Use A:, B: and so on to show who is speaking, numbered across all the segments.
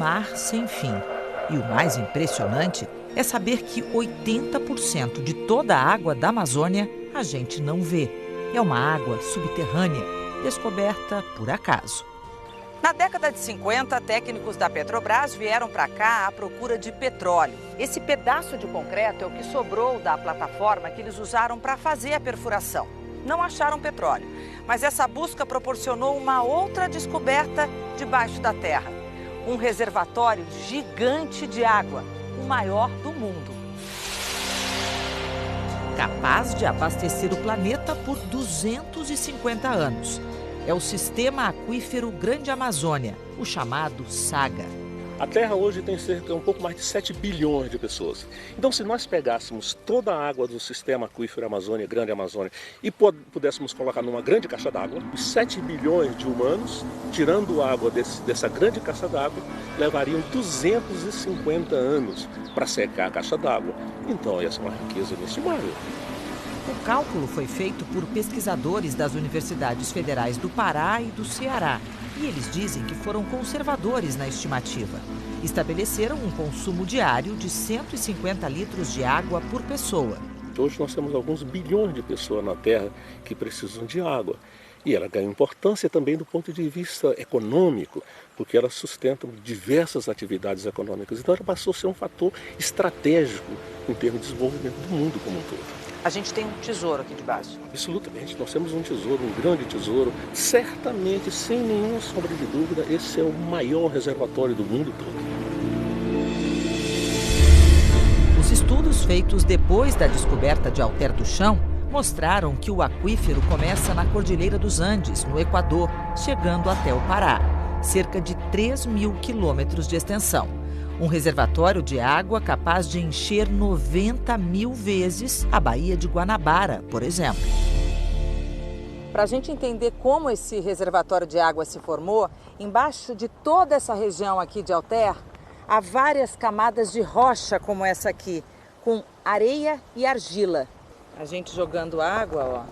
A: mar sem fim. E o mais impressionante é saber que 80% de toda a água da Amazônia a gente não vê. É uma água subterrânea, descoberta por acaso.
B: Na década de 50, técnicos da Petrobras vieram para cá à procura de petróleo. Esse pedaço de concreto é o que sobrou da plataforma que eles usaram para fazer a perfuração. Não acharam petróleo, mas essa busca proporcionou uma outra descoberta debaixo da terra. Um reservatório gigante de água, o maior do mundo.
A: Capaz de abastecer o planeta por 250 anos. É o Sistema Aquífero Grande Amazônia, o chamado SAGA.
C: A Terra hoje tem cerca de um pouco mais de 7 bilhões de pessoas. Então, se nós pegássemos toda a água do Sistema Aquífero Amazônia, Grande Amazônia, e pudéssemos colocar numa grande caixa d'água, os 7 bilhões de humanos, tirando água dessa grande caixa d'água, levariam 250 anos para secar a caixa d'água. Então, essa é uma riqueza inestimável.
A: O cálculo foi feito por pesquisadores das universidades federais do Pará e do Ceará. E eles dizem que foram conservadores na estimativa. Estabeleceram um consumo diário de 150 litros de água por pessoa.
C: Hoje nós temos alguns bilhões de pessoas na Terra que precisam de água. E ela ganha importância também do ponto de vista econômico, porque ela sustenta diversas atividades econômicas. Então ela passou a ser um fator estratégico em termos de desenvolvimento do mundo como um todo.
B: A gente tem um tesouro aqui debaixo.
C: Absolutamente, nós temos um tesouro, um grande tesouro. Certamente, sem nenhuma sombra de dúvida, esse é o maior reservatório do mundo todo.
A: Os estudos feitos depois da descoberta de Alter do Chão mostraram que o aquífero começa na Cordilheira dos Andes, no Equador, chegando até o Pará. Cerca de 3.000 quilômetros de extensão. Um reservatório de água capaz de encher 90.000 vezes a Baía de Guanabara, por exemplo.
B: Para a gente entender como esse reservatório de água se formou, embaixo de toda essa região aqui de Alter, há várias camadas de rocha como essa aqui, com areia e argila. A gente jogando água, ó,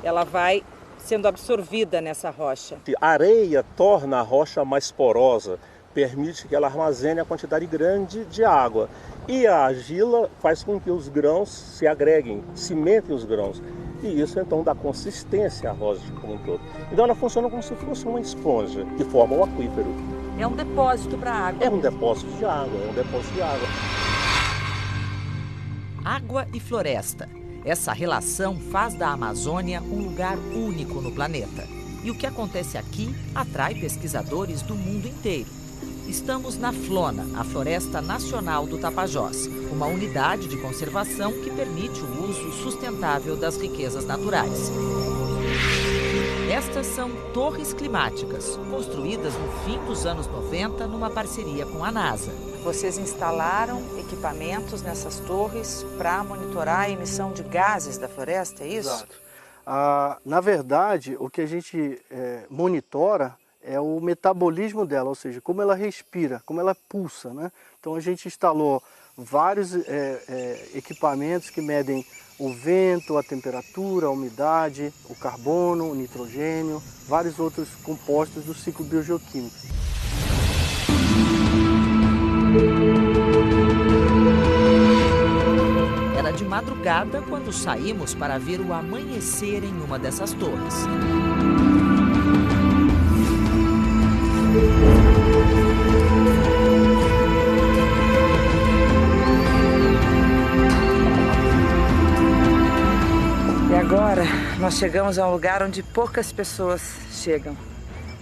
B: ela vai sendo absorvida nessa rocha.
C: A areia torna a rocha mais porosa, permite que ela armazene a quantidade grande de água. E a argila faz com que os grãos se agreguem, cimentem os grãos. E isso então dá consistência à rocha como um todo. Então ela funciona como se fosse uma esponja que forma o aquífero.
B: É um depósito para água.
C: É um depósito de água, é um depósito de água.
A: Água e floresta. Essa relação faz da Amazônia um lugar único no planeta. E o que acontece aqui atrai pesquisadores do mundo inteiro. Estamos na Flona, a Floresta Nacional do Tapajós, uma unidade de conservação que permite o uso sustentável das riquezas naturais. Estas são torres climáticas, construídas no fim dos anos 90 numa parceria com a NASA.
B: Vocês instalaram equipamentos nessas torres para monitorar a emissão de gases da floresta, é isso?
D: Exato. Na verdade, o que a gente monitora é o metabolismo dela, ou seja, como ela respira, como ela pulsa, né? Então a gente instalou vários equipamentos que medem o vento, a temperatura, a umidade, o carbono, o nitrogênio, vários outros compostos do ciclo biogeoquímico.
A: Era de madrugada quando saímos para ver o amanhecer em uma dessas torres.
B: E agora nós chegamos a um lugar onde poucas pessoas chegam.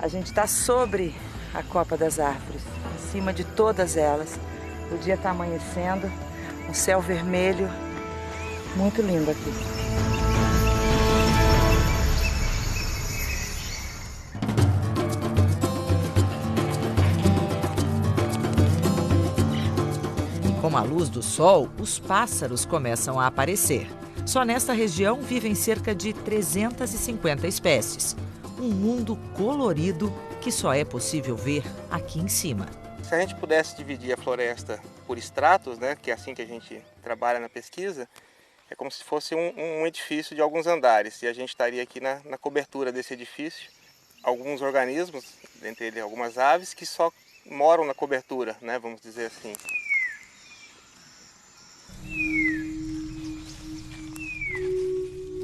B: A gente está sobre a copa das árvores, em cima de todas elas. O dia está amanhecendo, um céu vermelho, muito lindo aqui.
A: Com a luz do sol, os pássaros começam a aparecer. Só nesta região vivem cerca de 350 espécies. Um mundo colorido que só é possível ver aqui em cima.
E: Se a gente pudesse dividir a floresta por estratos, né, que é assim que a gente trabalha na pesquisa, é como se fosse um edifício de alguns andares. E a gente estaria aqui na cobertura desse edifício. Alguns organismos, dentre eles algumas aves, que só moram na cobertura, né, vamos dizer assim.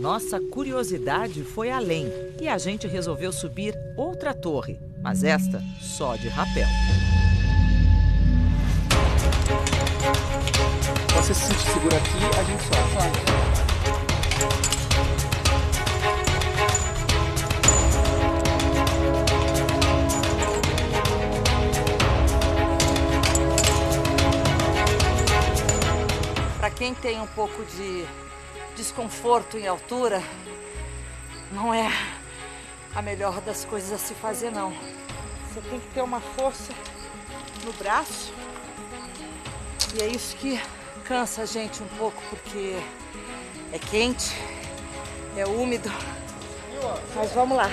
A: Nossa curiosidade foi além e a gente resolveu subir outra torre, mas esta só de rapel.
F: Você se sente seguro aqui, a gente sobe.
B: Para quem tem um pouco de desconforto em altura, não é a melhor das coisas a se fazer, não. Você tem que ter uma força no braço e é isso que cansa a gente um pouco, porque é quente, é úmido, mas vamos lá.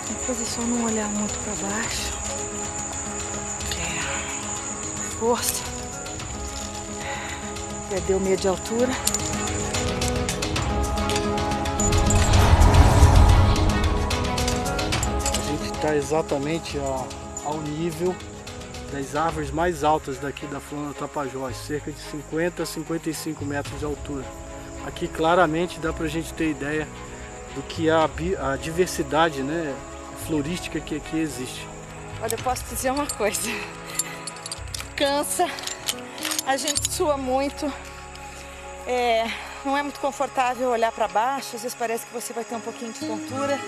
B: Depois é só não olhar muito para baixo. Força. Perdeu o medo de altura.
D: A gente está exatamente ao nível das árvores mais altas daqui da Flona do Tapajós, cerca de 50 a 55 metros de altura. Aqui claramente dá para a gente ter ideia do que a diversidade, né, florística que aqui existe.
B: Olha, eu posso dizer uma coisa. Cansa, a gente sua muito, não é muito confortável olhar para baixo, às vezes parece que você vai ter um pouquinho de tontura,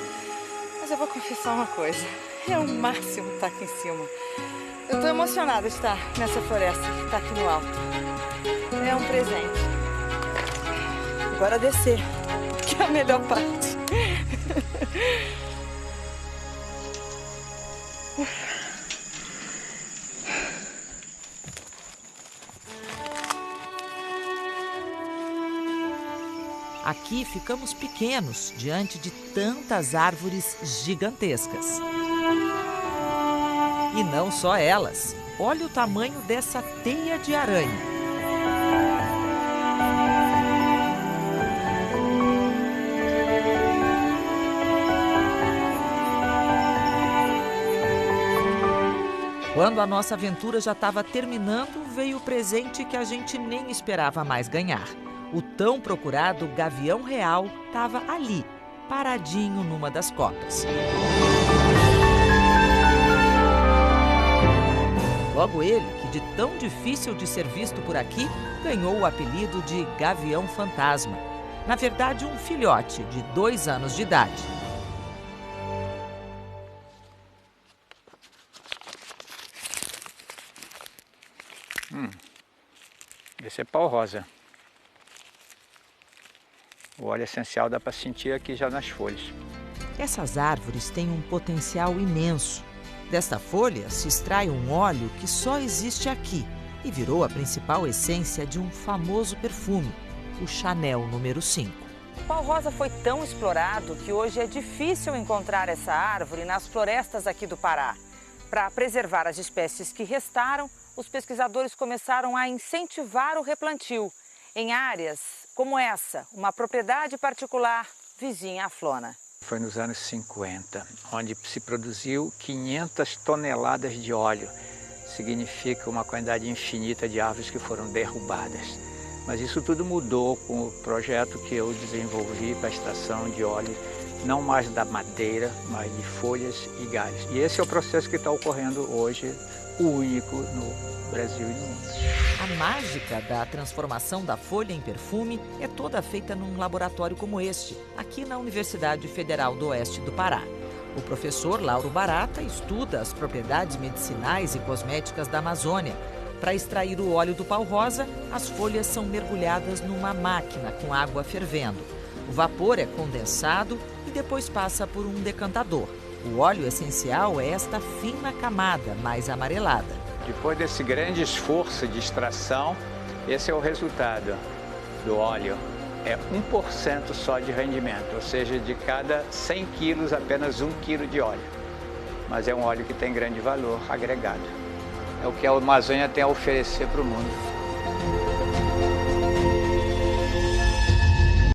B: mas eu vou confessar uma coisa, é o máximo estar aqui em cima. Eu estou emocionada de estar nessa floresta, de estar aqui no alto. É um presente. Agora descer, que é a melhor parte.
A: Aqui ficamos pequenos diante de tantas árvores gigantescas. E não só elas. Olha o tamanho dessa teia de aranha. Quando a nossa aventura já estava terminando, veio o presente que a gente nem esperava mais ganhar. O tão procurado gavião real estava ali, paradinho numa das copas. Logo ele, que de tão difícil de ser visto por aqui, ganhou o apelido de Gavião Fantasma. Na verdade, um filhote de 2 anos de idade.
G: Esse é pau-rosa. O óleo essencial dá para sentir aqui já nas folhas.
A: Essas árvores têm um potencial imenso. Desta folha se extrai um óleo que só existe aqui e virou a principal essência de um famoso perfume, o Chanel número 5.
B: O pau-rosa foi tão explorado que hoje é difícil encontrar essa árvore nas florestas aqui do Pará. Para preservar as espécies que restaram, os pesquisadores começaram a incentivar o replantio em áreas como essa, uma propriedade particular vizinha à Flona.
G: Foi nos anos 50, onde se produziu 500 toneladas de óleo. Significa uma quantidade infinita de árvores que foram derrubadas. Mas isso tudo mudou com o projeto que eu desenvolvi para a extração de óleo, não mais da madeira, mas de folhas e galhos. E esse é o processo que está ocorrendo hoje, o único no Brasil e no mundo.
A: A mágica da transformação da folha em perfume é toda feita num laboratório como este, aqui na Universidade Federal do Oeste do Pará. O professor Lauro Barata estuda as propriedades medicinais e cosméticas da Amazônia. Para extrair o óleo do pau-rosa, as folhas são mergulhadas numa máquina com água fervendo. O vapor é condensado e depois passa por um decantador. O óleo essencial é esta fina camada mais amarelada.
G: Depois desse grande esforço de extração, esse é o resultado do óleo. É 1% só de rendimento, ou seja, de cada 100 quilos, apenas 1 quilo de óleo. Mas é um óleo que tem grande valor agregado. É o que a Amazônia tem a oferecer para o mundo.